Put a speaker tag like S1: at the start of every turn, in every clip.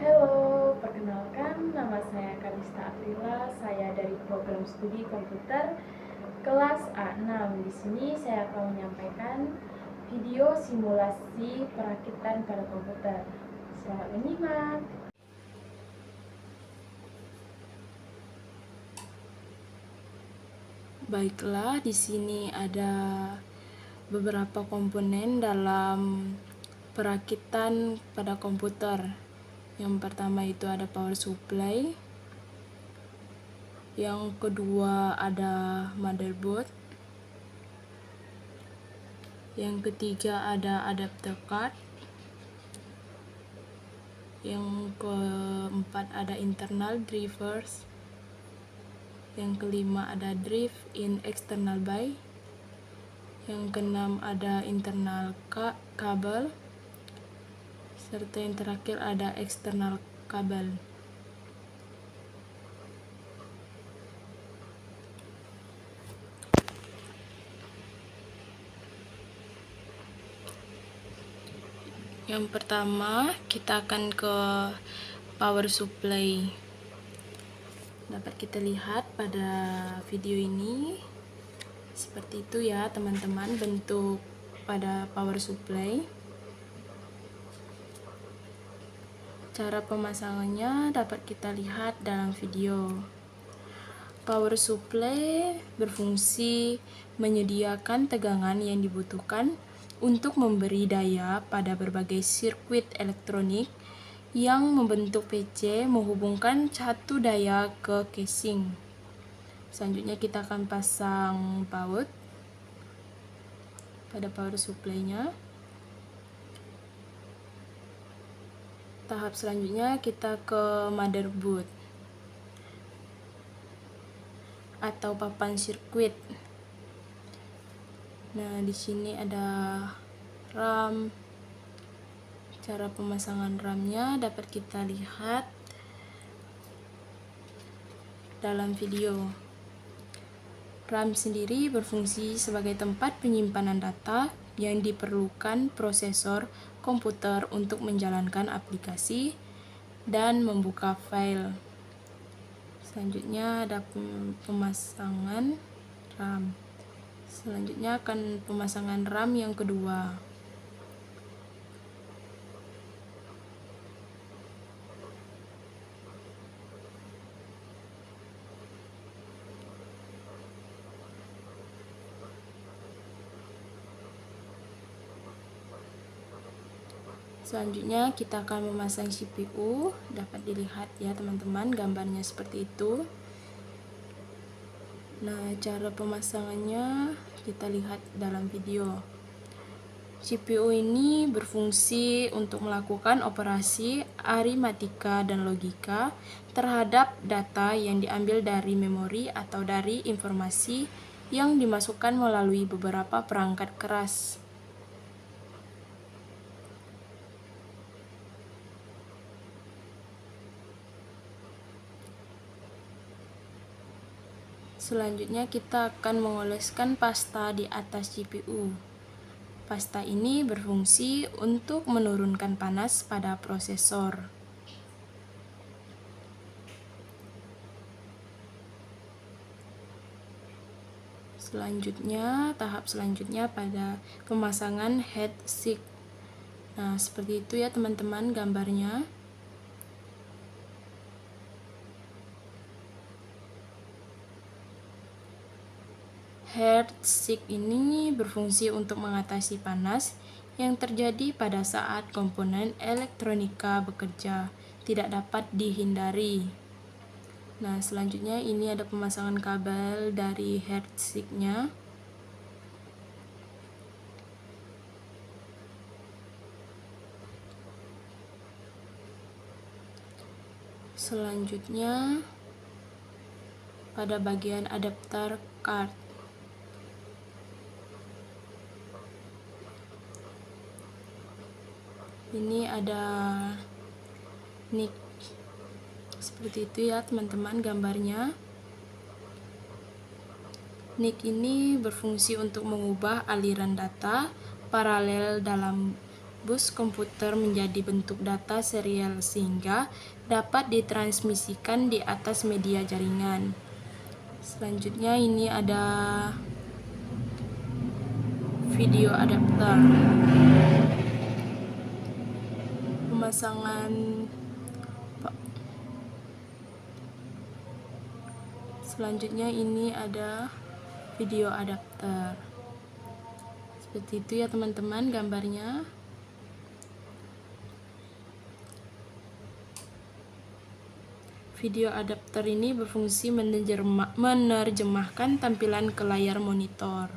S1: Halo, perkenalkan nama saya Kalista Aprila. Saya dari program studi komputer kelas A6. Di sini saya akan menyampaikan video simulasi perakitan pada komputer. Selamat menyimak.
S2: Baiklah, di sini ada beberapa komponen dalam perakitan pada komputer. Yang pertama itu ada power supply. Yang kedua ada motherboard. Yang ketiga ada adapter card. Yang keempat ada internal drivers. Yang kelima ada drive in external by. Yang keenam ada internal kabel. Serta yang terakhir ada eksternal kabel. Yang pertama, kita akan ke power supply. Dapat kita lihat pada video ini. Seperti itu ya, teman-teman, bentuk pada power supply. Cara pemasangannya dapat kita lihat dalam video. Power supply berfungsi menyediakan tegangan yang dibutuhkan untuk memberi daya pada berbagai sirkuit elektronik yang membentuk PC menghubungkan satu daya ke casing. Selanjutnya kita akan pasang baut pada power supply-nya. Tahap selanjutnya kita ke motherboard atau papan sirkuit. Nah, di sini ada RAM. Cara pemasangan RAM-nya dapat kita lihat dalam video. RAM sendiri berfungsi sebagai tempat penyimpanan data yang diperlukan prosesor komputer untuk menjalankan aplikasi dan membuka file. Selanjutnya ada pemasangan RAM. Selanjutnya akan pemasangan RAM yang kedua. Selanjutnya kita akan memasang CPU. Dapat dilihat ya teman-teman, gambarnya seperti itu. Nah, cara pemasangannya kita lihat dalam video. CPU ini berfungsi untuk melakukan operasi aritmatika dan logika terhadap data yang diambil dari memori atau dari informasi yang dimasukkan melalui beberapa perangkat keras. Selanjutnya kita akan mengoleskan pasta di atas CPU. Pasta ini berfungsi untuk menurunkan panas pada prosesor. Selanjutnya, tahap selanjutnya pada pemasangan heatsink. Nah, seperti itu ya teman-teman gambarnya. Heatsink ini berfungsi untuk mengatasi panas yang terjadi pada saat komponen elektronika bekerja, tidak dapat dihindari. Nah, selanjutnya ini ada pemasangan kabel dari heatsink-nya. Selanjutnya pada bagian adapter card. Ini ada NIC. Seperti itu ya teman-teman gambarnya. NIC ini berfungsi untuk mengubah aliran data paralel dalam bus komputer menjadi bentuk data serial sehingga dapat ditransmisikan di atas media jaringan. Selanjutnya ini ada video adapter. Pemasangan selanjutnya ini ada video adapter. Seperti itu ya teman-teman gambarnya. Video adapter ini berfungsi menerjemahkan tampilan ke layar monitor.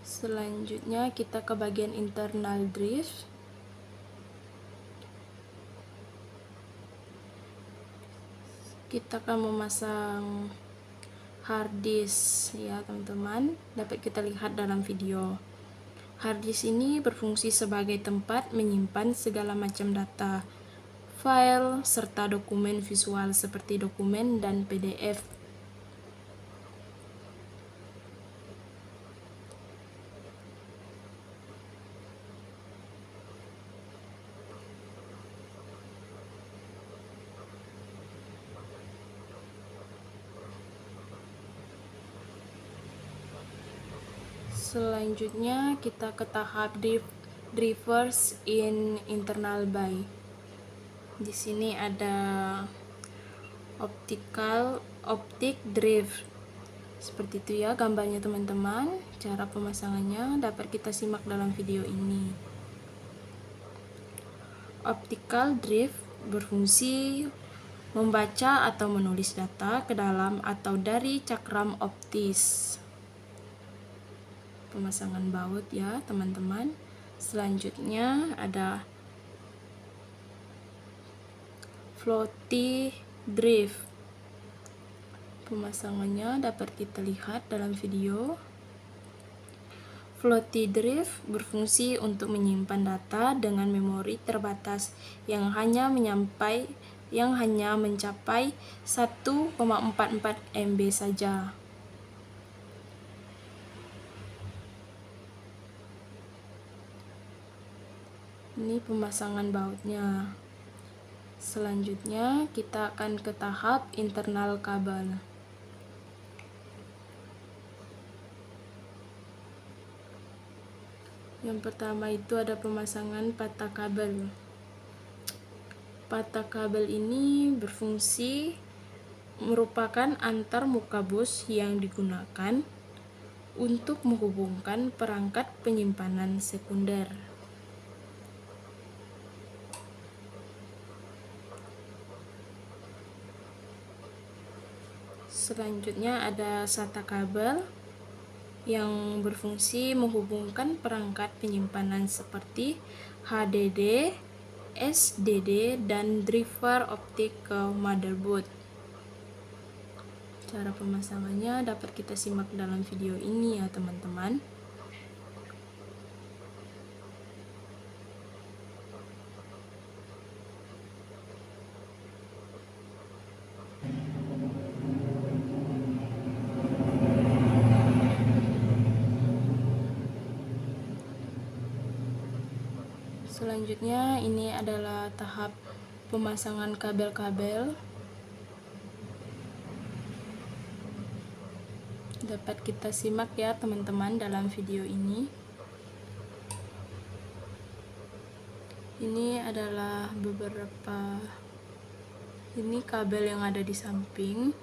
S2: Selanjutnya kita ke bagian internal drive. Kita akan memasang hard disk ya teman-teman, dapat kita lihat dalam video. Hard disk ini berfungsi sebagai tempat menyimpan segala macam data, file, serta dokumen visual seperti dokumen dan PDF. Selanjutnya kita ke tahap drivers in internal buy. Di sini ada optic drive. Seperti itu ya gambarnya teman-teman. Cara pemasangannya dapat kita simak dalam video ini. Optical drive berfungsi membaca atau menulis data ke dalam atau dari cakram optis. Pemasangan baut ya teman-teman. Selanjutnya ada floppy drive. Pemasangannya dapat kita lihat dalam video. Floppy drive berfungsi untuk menyimpan data dengan memori terbatas yang hanya mencapai 1,44 MB saja. Ini pemasangan bautnya. Selanjutnya kita akan ke tahap internal kabel. Yang pertama itu ada pemasangan patah kabel. Patah kabel ini berfungsi merupakan antar muka bus yang digunakan untuk menghubungkan perangkat penyimpanan sekunder. Selanjutnya ada SATA kabel yang berfungsi menghubungkan perangkat penyimpanan seperti HDD, SDD, dan driver optik ke motherboard. Cara pemasangannya dapat kita simak dalam video ini ya teman-teman. Selanjutnya ini adalah tahap pemasangan kabel-kabel. Dapat kita simak ya teman-teman dalam video ini. Ini adalah beberapa kabel yang ada di samping.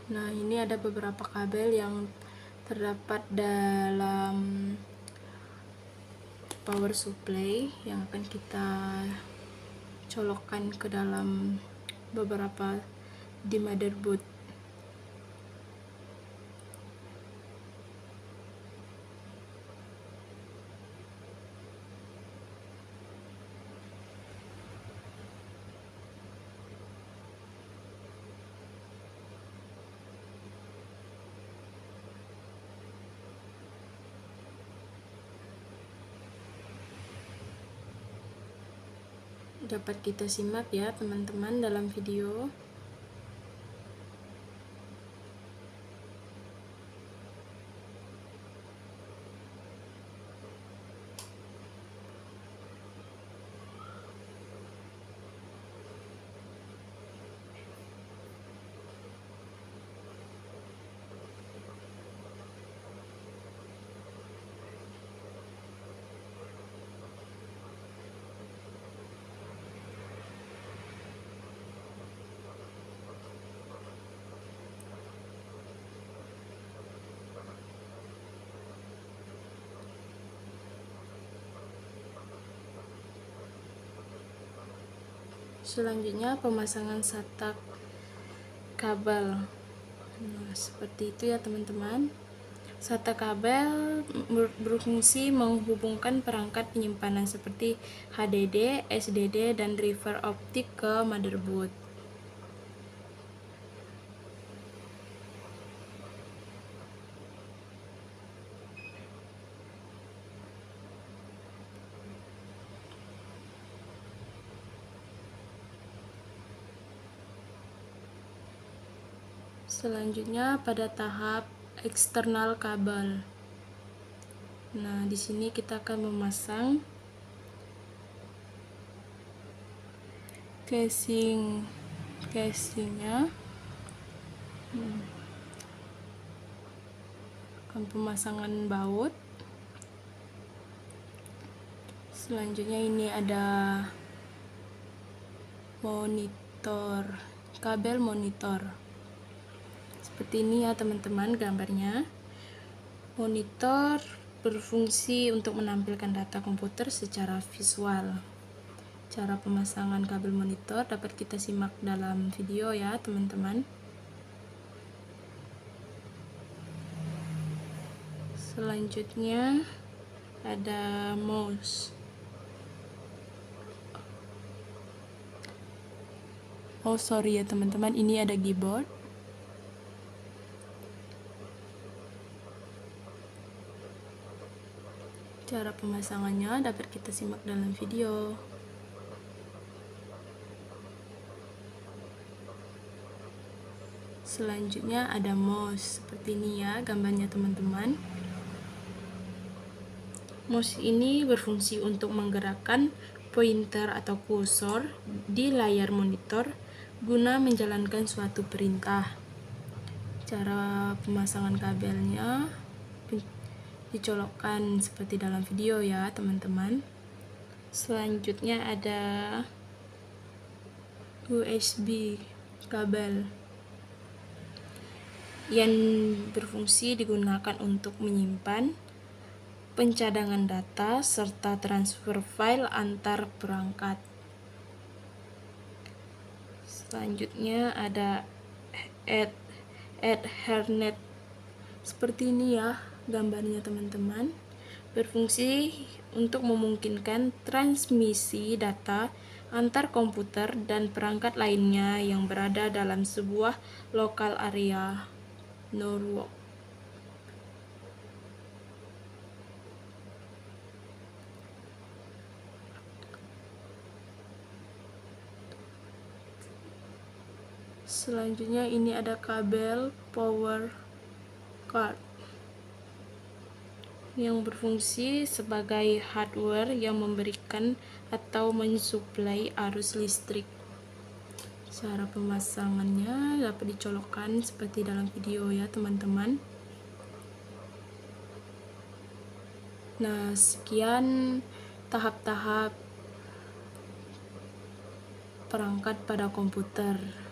S2: Nah, ini ada beberapa kabel yang terdapat dalam power supply yang akan kita colokkan ke dalam beberapa di motherboard. dapat kita simak ya teman-teman dalam video. Selanjutnya pemasangan SATA kabel. Nah, seperti itu ya teman-teman. SATA kabel berfungsi menghubungkan perangkat penyimpanan seperti HDD, SSD, dan driver optik ke motherboard. Selanjutnya pada tahap eksternal kabel. Nah, di sini kita akan memasang casingnya. Pemasangan baut. Selanjutnya ini ada kabel monitor. Seperti ini ya teman-teman gambarnya. Monitor berfungsi untuk menampilkan data komputer secara visual. Cara pemasangan kabel monitor dapat kita simak dalam video ya teman-teman. Selanjutnya ada mouse. Oh sorry ya teman-teman, ini ada keyboard. Cara pemasangannya dapat kita simak dalam video. Selanjutnya ada mouse, seperti ini ya gambarnya teman-teman. Mouse ini berfungsi untuk menggerakkan pointer atau kursor di layar monitor guna menjalankan suatu perintah. Cara pemasangan kabelnya dicolokkan seperti dalam video ya teman-teman. Selanjutnya ada USB kabel yang berfungsi digunakan untuk menyimpan, pencadangan data, serta transfer file antar perangkat. Selanjutnya ada Ethernet. Seperti ini ya gambarnya teman-teman. Berfungsi untuk memungkinkan transmisi data antar komputer dan perangkat lainnya yang berada dalam sebuah lokal area network. Selanjutnya ini ada kabel power card yang berfungsi sebagai hardware yang memberikan atau mensuplai arus listrik. Cara pemasangannya dapat dicolokkan seperti dalam video ya teman-teman. Nah, sekian tahap-tahap perangkat pada komputer.